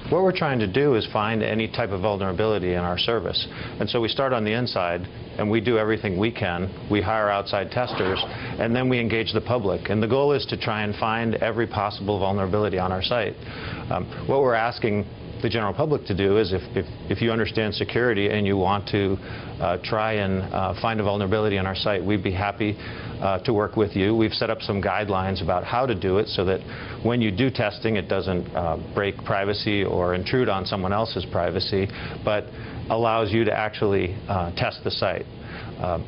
What we're trying to do is find any type of vulnerability in our service. And so we start on the inside, and we do everything we can. We hire outside testers, and then we engage the public. And the goal is to try and find every possible vulnerability on our site. What we're asking the general public to do is if you understand security and you want to try and find a vulnerability on our site, we'd be happy to work with you. We've set up some guidelines about how to do it so that when you do testing, it doesn't break privacy or intrude on someone else's privacy, but allows you to actually test the site.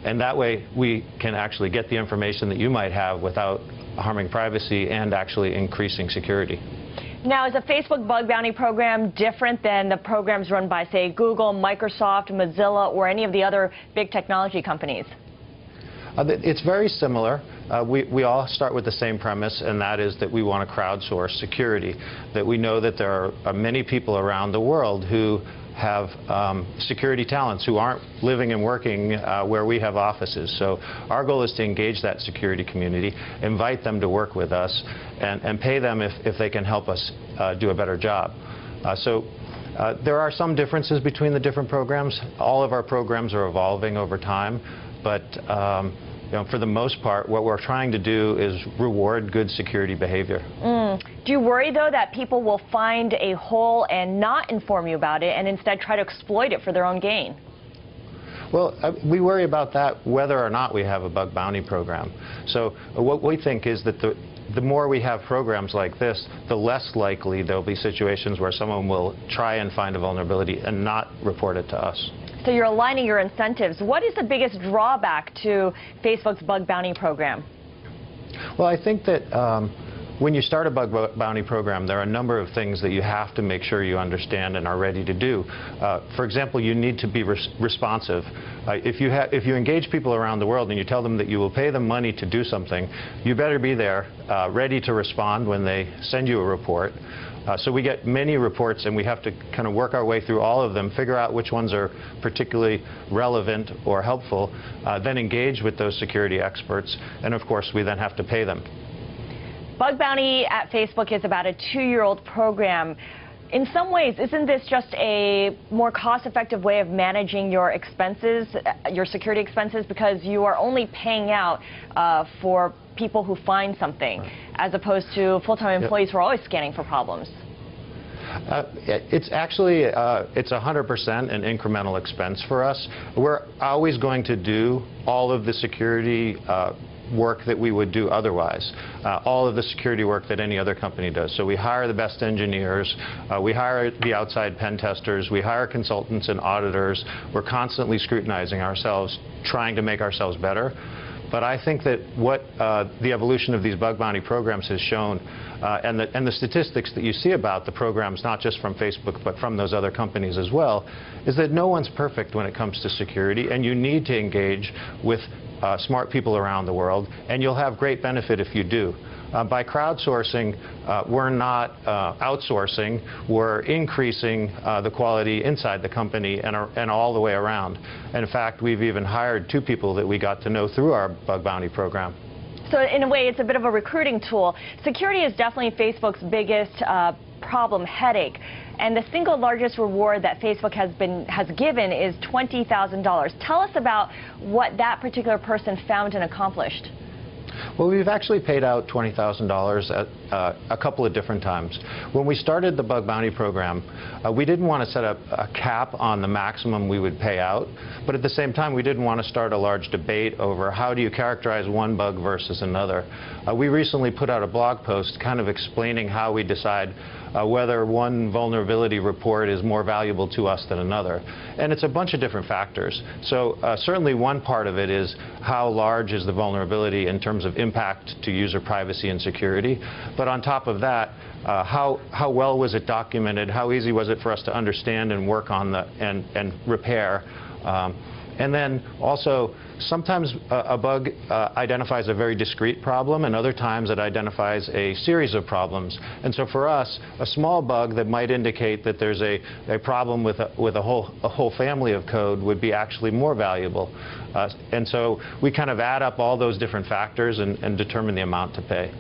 And that way we can actually get the information that you might have without harming privacy and actually increasing security. Now, is the Facebook bug bounty program different than the programs run by, say, Google, Microsoft, Mozilla, or any of the other big technology companies? It's very similar. We all start with the same premise, and that is that we want to crowdsource security, that we know that there are many people around the world who have security talents who aren't living and working where we have offices. So our goal is to engage that security community, invite them to work with us, and pay them if they can help us do a better job. There are some differences between the different programs. All of our programs are evolving over time, but for the most part, what we're trying to do is reward good security behavior. Do you worry, though, that people will find a hole and not inform you about it and instead try to exploit it for their own gain? Well, we worry about that whether or not we have a bug bounty program. So what we think is that the more we have programs like this, the less likely there'll be situations where someone will try and find a vulnerability and not report it to us. So you're aligning your incentives. What is the biggest drawback to Facebook's bug bounty program? Well, I think that when you start a bug bounty program, there are a number of things that you have to make sure you understand and are ready to do. For example, you need to be responsive. If you engage people around the world and you tell them that you will pay them money to do something, you better be there, ready to respond when they send you a report. So we get many reports, and we have to kind of work our way through all of them, figure out which ones are particularly relevant or helpful, then engage with those security experts, and of course we then have to pay them. Bug bounty at Facebook is about a 2-year-old program. In some ways, isn't this just a more cost-effective way of managing your expenses, your security expenses, because you are only paying out for people who find something, as opposed to full-time employees who are always scanning for problems? It's actually, it's 100% an incremental expense for us. We're always going to do all of the security work that we would do otherwise, all of the security work that any other company does. So we hire the best engineers, we hire the outside pen testers, we hire consultants and auditors. We're constantly scrutinizing ourselves, trying to make ourselves better. But I think that what the evolution of these bug bounty programs has shown, and the statistics that you see about the programs, not just from Facebook but from those other companies as well, is that no one's perfect when it comes to security, and you need to engage with smart people around the world, and you'll have great benefit if you do. By crowdsourcing, we're not outsourcing, we're increasing the quality inside the company and all the way around. And in fact, we've even hired 2 people that we got to know through our bug bounty program. So in a way, it's a bit of a recruiting tool. Security is definitely Facebook's biggest problem, headache. And the single largest reward that Facebook has given is $20,000. Tell us about what that particular person found and accomplished. Well, we've actually paid out $20,000 a couple of different times. When we started the bug bounty program, we didn't want to set up a cap on the maximum we would pay out, but at the same time we didn't want to start a large debate over how do you characterize one bug versus another. We recently put out a blog post kind of explaining how we decide whether one vulnerability report is more valuable to us than another. And it's a bunch of different factors. So certainly one part of it is how large is the vulnerability in terms of impact to user privacy and security. But on top of that, how well was it documented? How easy was it for us to understand and work on and repair? And then also, sometimes a bug identifies a very discrete problem, and other times it identifies a series of problems. And so for us, a small bug that might indicate that there's a problem with a whole family of code would be actually more valuable. And so we kind of add up all those different factors and determine the amount to pay.